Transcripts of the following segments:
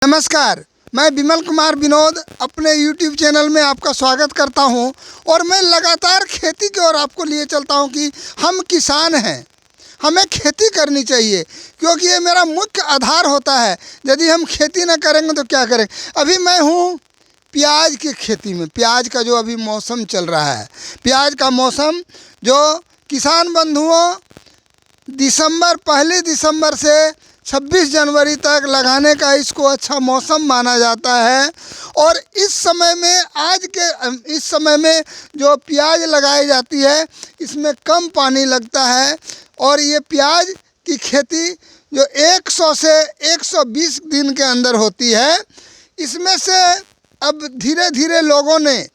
नमस्कार, मैं विमल कुमार विनोद अपने YouTube चैनल में आपका स्वागत करता हूं और मैं लगातार खेती की ओर आपको लिए चलता हूं कि हम किसान हैं, हमें खेती करनी चाहिए क्योंकि ये मेरा मुख्य आधार होता है। यदि हम खेती न करेंगे तो क्या करेंगे। अभी मैं हूं प्याज की खेती में। प्याज का जो अभी मौसम चल रहा है, प्याज का मौसम जो किसान बंधुओं पहली दिसंबर से 26 जनवरी तक लगाने का इसको अच्छा मौसम माना जाता है। और इस समय में जो प्याज लगाई जाती है इसमें कम पानी लगता है और ये प्याज की खेती जो 100 से 120 दिन के अंदर होती है। इसमें से अब धीरे धीरे लोगों ने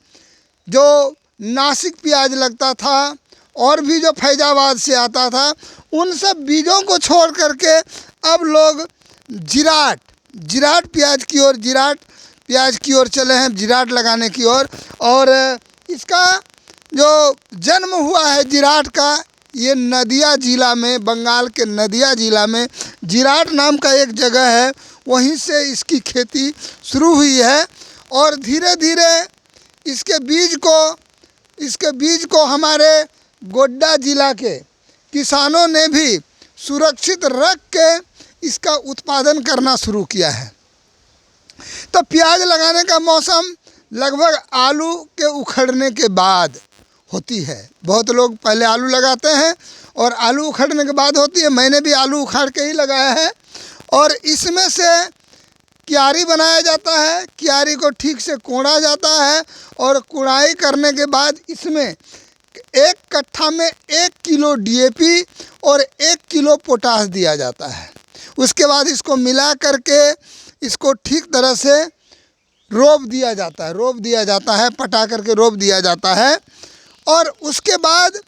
जो नासिक प्याज लगता था और भी जो फैजाबाद से आता था उन सब बीजों को छोड़ करके अब लोग जिराट प्याज की ओर चले हैं, जिराट लगाने की ओर। और इसका जो जन्म हुआ है जिराट का, ये नदिया ज़िला में, बंगाल के नदिया ज़िला में जिराट नाम का एक जगह है, वहीं से इसकी खेती शुरू हुई है। और धीरे धीरे इसके बीज को हमारे गोड्डा ज़िला के किसानों ने भी सुरक्षित रख के इसका उत्पादन करना शुरू किया है। तो प्याज लगाने का मौसम लगभग आलू के उखड़ने के बाद होती है। बहुत लोग पहले आलू लगाते हैं और आलू उखड़ने के बाद होती है। मैंने भी आलू उखाड़ के ही लगाया है। और इसमें से क्यारी बनाया जाता है, क्यारी को ठीक से कोड़ा जाता है और कुड़ाई करने के बाद इसमें 1 कट्ठा में 1 किलो DAP और 1 किलो पोटाश दिया जाता है। उसके बाद इसको मिला करके इसको ठीक तरह से रोप दिया जाता है, पटा करके रोप दिया जाता है। और उसके बाद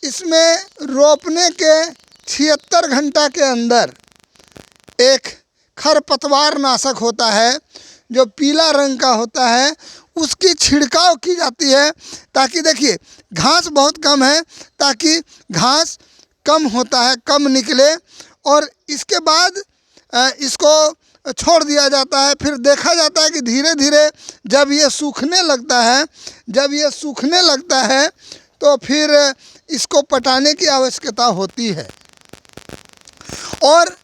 इसमें रोपने के 76 घंटा के अंदर एक खरपतवार नाशक होता है जो पीला रंग का होता है, उसकी छिड़काव की जाती है ताकि देखिए घास बहुत कम है, ताकि घास कम होता है, कम निकले। और इसके बाद इसको छोड़ दिया जाता है। फिर देखा जाता है कि धीरे धीरे जब ये सूखने लगता है तो फिर इसको पटाने की आवश्यकता होती है। और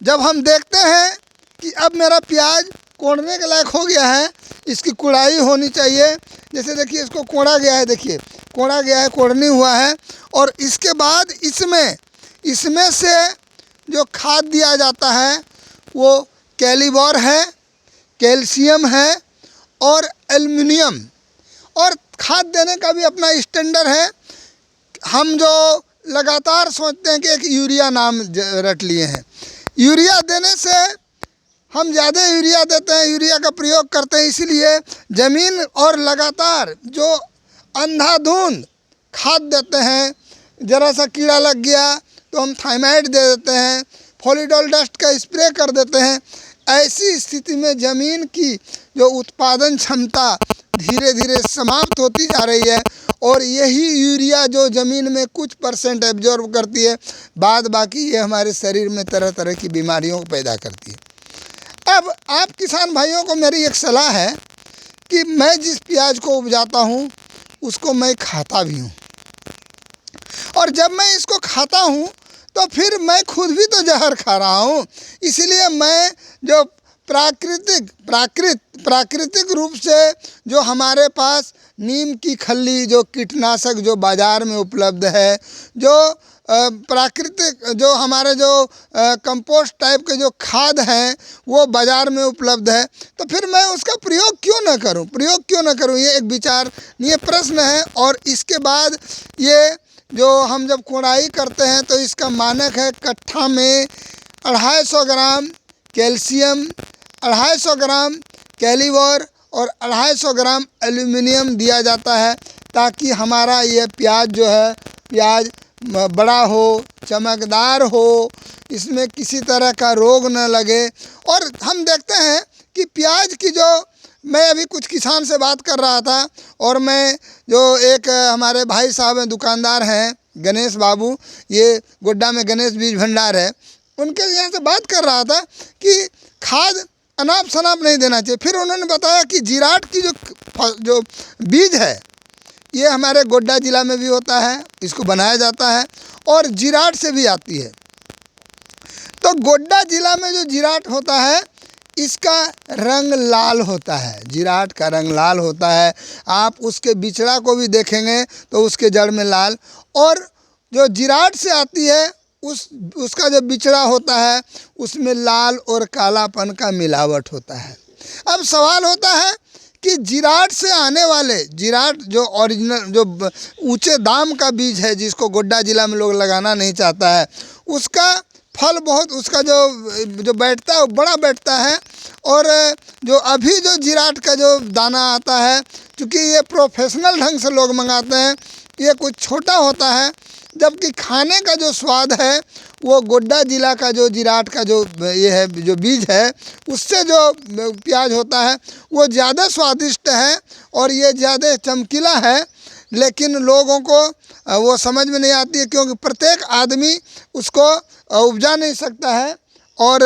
जब हम देखते हैं कि अब मेरा प्याज कोड़ने के लायक हो गया है, इसकी कुड़ाई होनी चाहिए। जैसे देखिए इसको कोड़ा गया है, देखिए कोड़ा गया है, कोड़नी हुआ है। और इसके बाद इसमें से जो खाद दिया जाता है वो कैलिबोर है, कैल्शियम है और एल्युमिनियम। और खाद देने का भी अपना स्टैंडर्ड है। हम जो लगातार सोचते हैं कि एक यूरिया नाम रट लिए हैं, यूरिया देने से हम ज़्यादा यूरिया देते हैं, यूरिया का प्रयोग करते हैं, इसीलिए ज़मीन और लगातार जो अंधाधुंध खाद देते हैं। ज़रा सा कीड़ा लग गया तो हम थाइमाइड दे देते हैं, फॉलीडॉल डस्ट का स्प्रे कर देते हैं। ऐसी स्थिति में ज़मीन की जो उत्पादन क्षमता धीरे धीरे समाप्त होती जा रही है। और यही यूरिया जो ज़मीन में कुछ % एब्जॉर्ब करती है, बाद बाकी ये हमारे शरीर में तरह तरह की बीमारियों को पैदा करती है। अब आप किसान भाइयों को मेरी एक सलाह है कि मैं जिस प्याज को उपजाता हूँ उसको मैं खाता भी हूँ, और जब मैं इसको खाता हूँ तो फिर मैं खुद भी तो जहर खा रहा हूँ। इसलिए मैं जो प्राकृतिक रूप से जो हमारे पास नीम की खल्ली, जो कीटनाशक जो बाज़ार में उपलब्ध है, जो प्राकृतिक जो हमारे जो कंपोस्ट टाइप के जो खाद हैं वो बाज़ार में उपलब्ध है, तो फिर मैं उसका प्रयोग क्यों न करूं। ये एक विचारणीय प्रश्न है। और इसके बाद ये जो हम जब कोड़ाई करते हैं तो इसका मानक है कट्ठा में 250 ग्राम कैल्शियम, 250 ग्राम कैलिबोर और 250 ग्राम एल्युमिनियम दिया जाता है, ताकि हमारा ये प्याज जो है प्याज बड़ा हो, चमकदार हो, इसमें किसी तरह का रोग न लगे। और हम देखते हैं कि प्याज की जो, मैं अभी कुछ किसान से बात कर रहा था और मैं जो एक हमारे भाई साहब हैं, दुकानदार हैं, गणेश बाबू, ये गोड्डा में गणेश बीज भंडार है, उनके यहाँ से बात कर रहा था कि खाद अनाप शनाप नहीं देना चाहिए। फिर उन्होंने बताया कि जिराट की जो बीज है ये हमारे गोड्डा ज़िला में भी होता है, इसको बनाया जाता है और जिराट से भी आती है। तो गोड्डा ज़िला में जो जिराट होता है इसका रंग लाल होता है, जिराट का रंग लाल होता है। आप उसके बिचड़ा को भी देखेंगे तो उसके जड़ में लाल, और जो जिराट से आती है उसका जो बिचड़ा होता है उसमें लाल और कालापन का मिलावट होता है। अब सवाल होता है कि जिराट से आने वाले, जिराट जो ओरिजिनल जो ऊंचे दाम का बीज है जिसको गोड्डा ज़िला में लोग लगाना नहीं चाहता है, उसका फल बहुत, उसका जो बैठता है वो बड़ा बैठता है। और जो अभी जो जिराट का जो दाना आता है, क्योंकि ये प्रोफेशनल ढंग से लोग मंगाते हैं, ये कुछ छोटा होता है, जबकि खाने का जो स्वाद है वो गोड्डा ज़िला का जो जिराट का जो ये है जो बीज है उससे जो प्याज होता है वो ज़्यादा स्वादिष्ट है और ये ज़्यादा चमकीला है। लेकिन लोगों को वो समझ में नहीं आती है, क्योंकि प्रत्येक आदमी उसको उपजा नहीं सकता है। और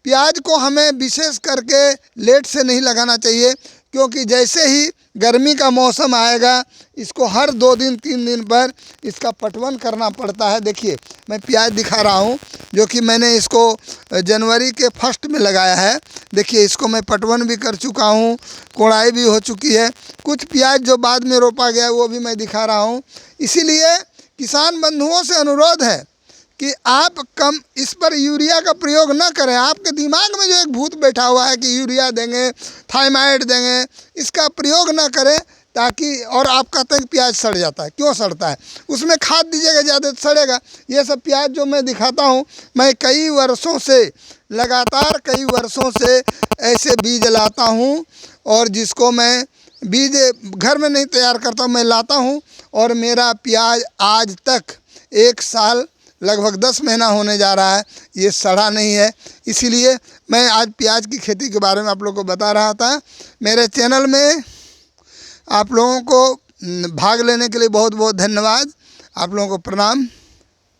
प्याज को हमें विशेष करके लेट से नहीं लगाना चाहिए, क्योंकि जैसे ही गर्मी का मौसम आएगा इसको हर 2 दिन 3 दिन पर इसका पटवन करना पड़ता है। देखिए मैं प्याज दिखा रहा हूँ जो कि मैंने इसको जनवरी के फर्स्ट में लगाया है। देखिए इसको मैं पटवन भी कर चुका हूँ, कोड़ाई भी हो चुकी है। कुछ प्याज जो बाद में रोपा गया वो भी मैं दिखा रहा हूँ। इसीलिए किसान बंधुओं से अनुरोध है कि आप कम इस पर यूरिया का प्रयोग न करें। आपके दिमाग में जो एक भूत बैठा हुआ है कि यूरिया देंगे, थाइमाइड देंगे, इसका प्रयोग न करें, ताकि, और आप कहते हैं कि प्याज सड़ जाता है, क्यों सड़ता है? उसमें खाद दीजिएगा ज़्यादा तो सड़ेगा। ये सब प्याज जो मैं दिखाता हूँ, मैं कई वर्षों से, लगातार कई वर्षों से ऐसे बीज लाता हूँ, और जिसको मैं बीज घर में नहीं तैयार करता हूँ, मैं लाता हूँ, और मेरा प्याज आज तक 1 साल लगभग 10 महीना होने जा रहा है, ये सड़ा नहीं है। इसीलिए मैं आज प्याज की खेती के बारे में आप लोगों को बता रहा था। मेरे चैनल में आप लोगों को भाग लेने के लिए बहुत बहुत धन्यवाद। आप लोगों को प्रणाम।